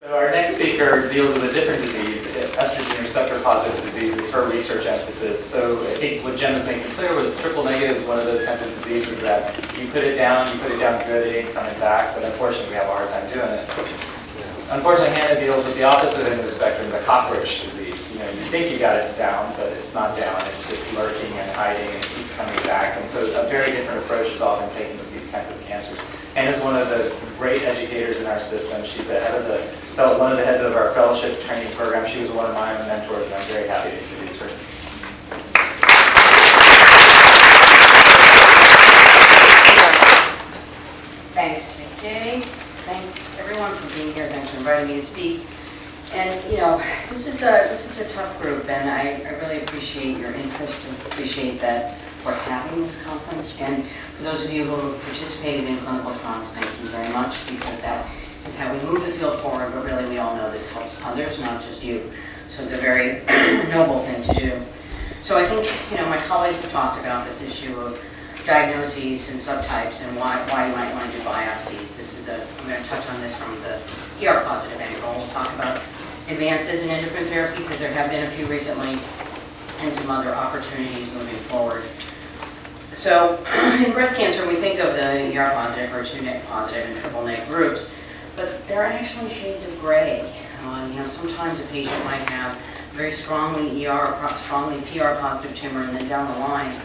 So our next speaker deals with a different disease. Estrogen receptor positive disease is her research emphasis. So I think what Jen was making clear was triple negative is one of those kinds of diseases that you put it down good, it ain't coming back, but unfortunately we have a hard time doing it. Unfortunately, Hannah deals with the opposite end of the spectrum, the cockroach disease. You know, you think you got it down, but it's not down. It's just lurking and hiding and it keeps coming back. And so a very different approach is often taken with these kinds of cancers. Hannah's one of the great educators in our system. She's one of the heads of our fellowship training program. She was one of my mentors, and I'm very happy to introduce her. Thanks, Vicky. Thanks everyone for being here. Thanks for inviting me to speak. And you know, this is a tough group, and I really appreciate your interest and appreciate that we're having this conference. And for those of you who participated in clinical trials, thank you very much, because that is how we move the field forward. But really, we all know this helps others, not just you. So it's a very noble thing to do. So I think my colleagues have talked about this issue of diagnoses and subtypes and why you might want to do biopsies. I'm going to touch on this from the ER positive angle. We'll talk about advances in endocrine therapy, because there have been a few recently, and some other opportunities moving forward. So in breast cancer, we think of the ER positive, HER2 positive, and triple negative groups, but there are actually shades of gray. Sometimes a patient might have very strongly ER, strongly PR positive tumor, and then down the line,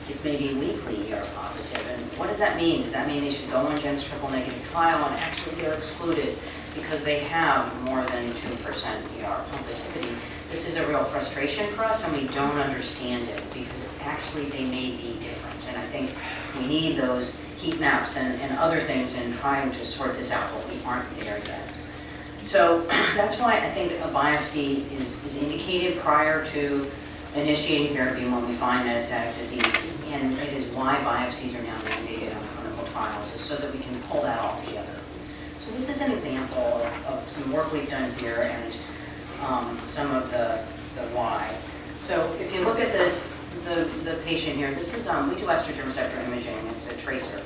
it's maybe weakly ER positive. And what does that mean? Does that mean they should go on Jen's triple negative trial and actually they're excluded because they have more than 2% ER positivity? This is a real frustration for us, and we don't understand it because actually they may be different. And I think we need those heat maps and other things in trying to sort this out, but we aren't there yet. So that's why I think a biopsy is indicated prior to initiating therapy when we find metastatic disease, and it is why biopsies are now mandated on clinical trials, is so that we can pull that all together. So this is an example of some work we've done here and some of the why. So if you look at the patient here, this is we do estrogen receptor imaging. It's a tracer.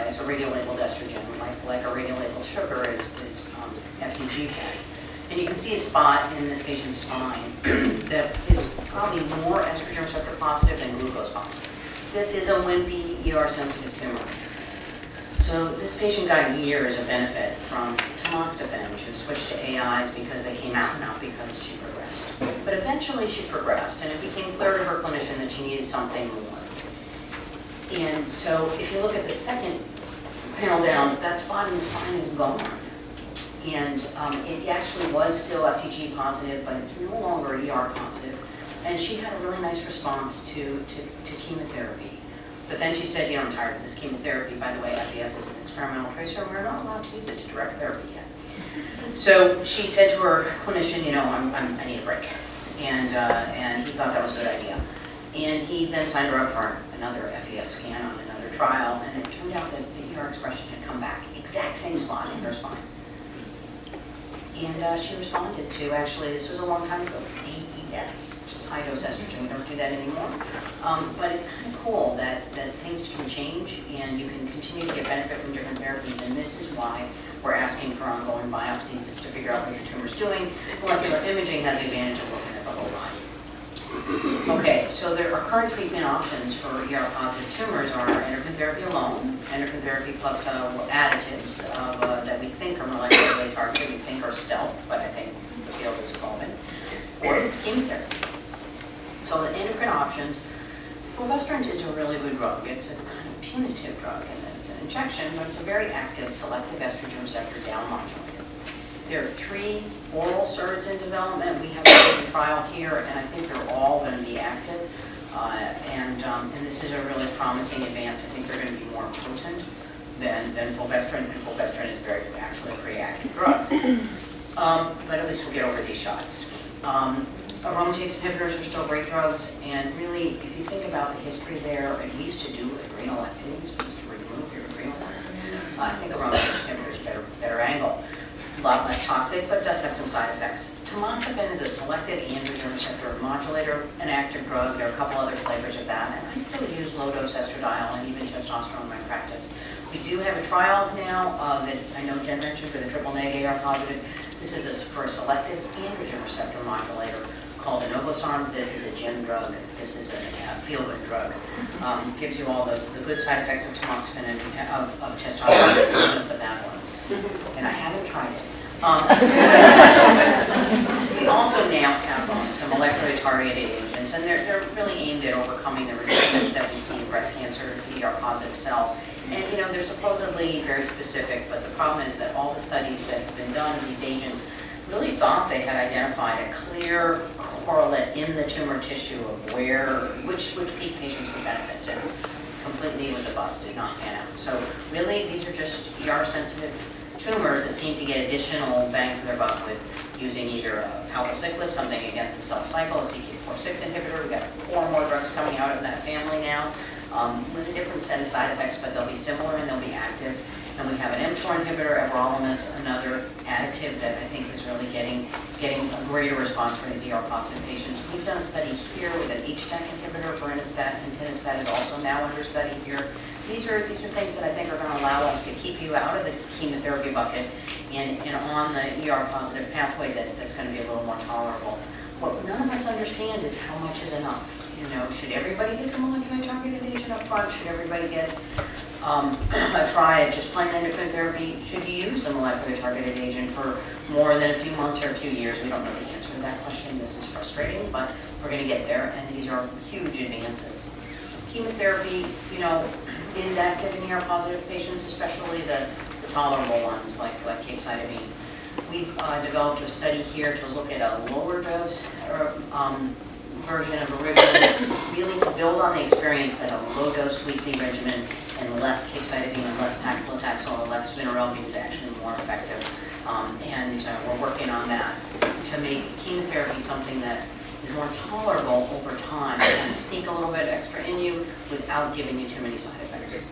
It's a radiolabeled estrogen, like a radiolabeled sugar is FDG PET. And you can see a spot in this patient's spine that is probably more estrogen receptor positive than glucose positive. This is a wimpy ER-sensitive tumor. So this patient got years of benefit from tamoxifen, which was switched to AIs because they came out, not because she progressed. But eventually she progressed, and it became clear to her clinician that she needed something more. And so if you look at the second panel down, that spot in the spine is gone. And it actually was still FTG positive, but it's no longer ER positive. And she had a really nice response to chemotherapy. But then she said, I'm tired of this chemotherapy. By the way, FDS is an experimental tracer, and we're not allowed to use it to direct therapy yet. So she said to her clinician, I need a break. And he thought that was a good idea. And he then signed her up for another FES scan on another trial, and it turned out that the ER expression had come back, exact same spot in her spine. And she responded to, actually, this was a long time ago, DES, which is high-dose estrogen. We don't do that anymore. But it's kind of cool that things can change and you can continue to get benefit from different therapies. And this is why we're asking for ongoing biopsies, is to figure out what your tumor's doing. Molecular imaging has the advantage of looking at the whole body. Okay, so there are current treatment options for ER-positive tumors are endocrine therapy alone, endocrine therapy plus additives that we think are molecularly targeted, we think are stealth, but I think the field is evolving, or chemotherapy. So the endocrine options, fulvestrant is a really good drug. It's a kind of punitive drug, and it's an injection, but it's a very active selective estrogen receptor down modulator. There are 3 oral SERDs in development. We have a trial here, and I think they're all going to be active. And this is a really promising advance. I think they're going to be more potent than fulvestrant, and fulvestrant is actually a pretty active drug. But at least we'll get over these shots. Aromatase inhibitors are still great drugs, and really, if you think about the history there, and we used to do adrenalectomies, we used to remove your adrenal gland. I think aromatase inhibitors are better angle. A lot less toxic, but does have some side effects. Tamoxifen is a selective androgen receptor modulator, an active drug. There are a couple other flavors of that, and I still use low-dose estradiol and even testosterone in my practice. We do have a trial now that I know Jen mentioned for the triple negative AR positive This is for a selective androgen receptor modulator called enobosarm. This is a gym drug. This is a feel-good drug. Gives you all the good side effects of tamoxifen and of testosterone, none of the bad ones. And I haven't tried it. We also now have some molecularly targeted agents, and they're really aimed at overcoming the resistance that we see in breast cancer to ER-positive cells. And they're supposedly very specific, but the problem is that all the studies that have been done of these agents really thought they had identified a clear correlate in the tumor tissue of which peak patients would benefit. And completely was a bust, did not pan out. So really, these are just ER-sensitive tumors that seem to get additional bang for their buck with using either a palbociclib, something against the cell cycle, a CDK4/6 inhibitor. We've got 4 more drugs coming out of that family now with a different set of side effects, but they'll be similar and they'll be active. And we have an mTOR inhibitor, everolimus, another additive that I think is really getting a greater response for these ER-positive patients. We've done a study here with an HDAC inhibitor, vorinostat, and entinostat is also now under study here. These are things that I think are going to allow us to keep you out of the chemotherapy bucket and on the ER-positive pathway that's going to be a little more tolerable. What none of us understand is how much is enough. Should everybody get the molecular targeted agent up front? Should everybody get a try at just plain endocrine therapy? Should you use the molecular targeted agent for more than a few months or a few years? We don't know the answer to that question. This is frustrating, but we're going to get there, and these are huge advances. Chemotherapy, is active in ER-positive patients, especially the tolerable ones like capecitabine. We've developed a study here to look at a lower dose version of a regimen, really to build on the experience that a low-dose weekly regimen and less capecitabine and less paclitaxel and less vinorelbine is actually more effective. And we're working on that to make chemotherapy something that is more tolerable over time and sneak a little bit extra in you without giving you too many side effects.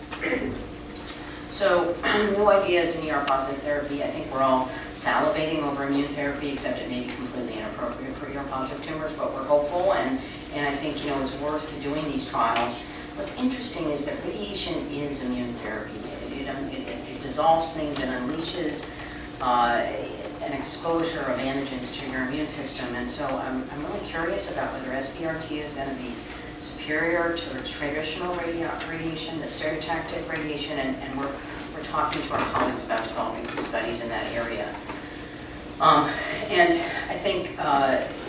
So, new ideas in ER-positive therapy. I think we're all salivating over immune therapy, except it may be completely inappropriate for ER-positive tumors, but we're hopeful, and I think it's worth doing these trials. What's interesting is that radiation is immune therapy. It dissolves things and unleashes an exposure of antigens to your immune system, and so I'm really curious about whether SBRT is going to be superior to the traditional radiation, the stereotactic radiation, and we're talking to our colleagues about developing some studies in that area. And I think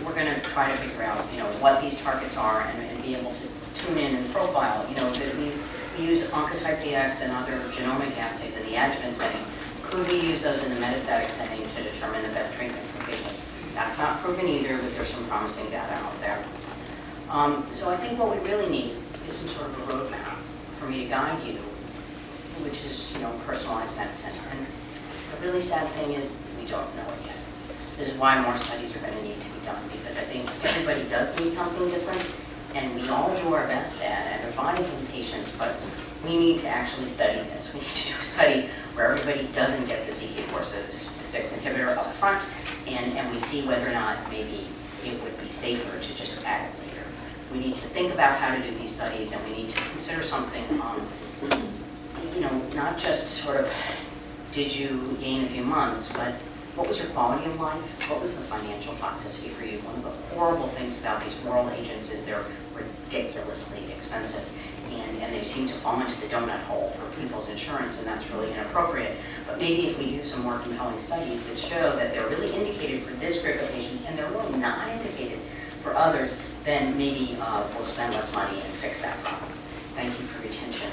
we're going to try to figure out, what these targets are and be able to tune in and profile. That we use Oncotype DX and other genomic assays in the adjuvant setting. Could we use those in the metastatic setting to determine the best treatment for patients? That's not proven either, but there's some promising data out there. So I think what we really need is some sort of a roadmap for me to guide you, which is, personalized medicine. And the really sad thing is we don't know it yet. This is why more studies are going to need to be done, because I think everybody does need something different, and we all do our best at advising patients, but we need to actually study this. We need to do a study where everybody doesn't get the CDK4/6 inhibitor up front, and we see whether or not maybe it would be safer to just add it later. We need to think about how to do these studies, and we need to consider something, not just sort of, did you gain a few months, but what was your quality of life? What was the financial toxicity for you? One of the horrible things about these oral agents is they're ridiculously expensive, and they seem to fall into the donut hole for people's insurance, and that's really inappropriate. But maybe if we do some more compelling studies that show that they're really indicated for this group of patients, and they're really not indicated for others, then maybe we'll spend less money and fix that problem. Thank you for your attention.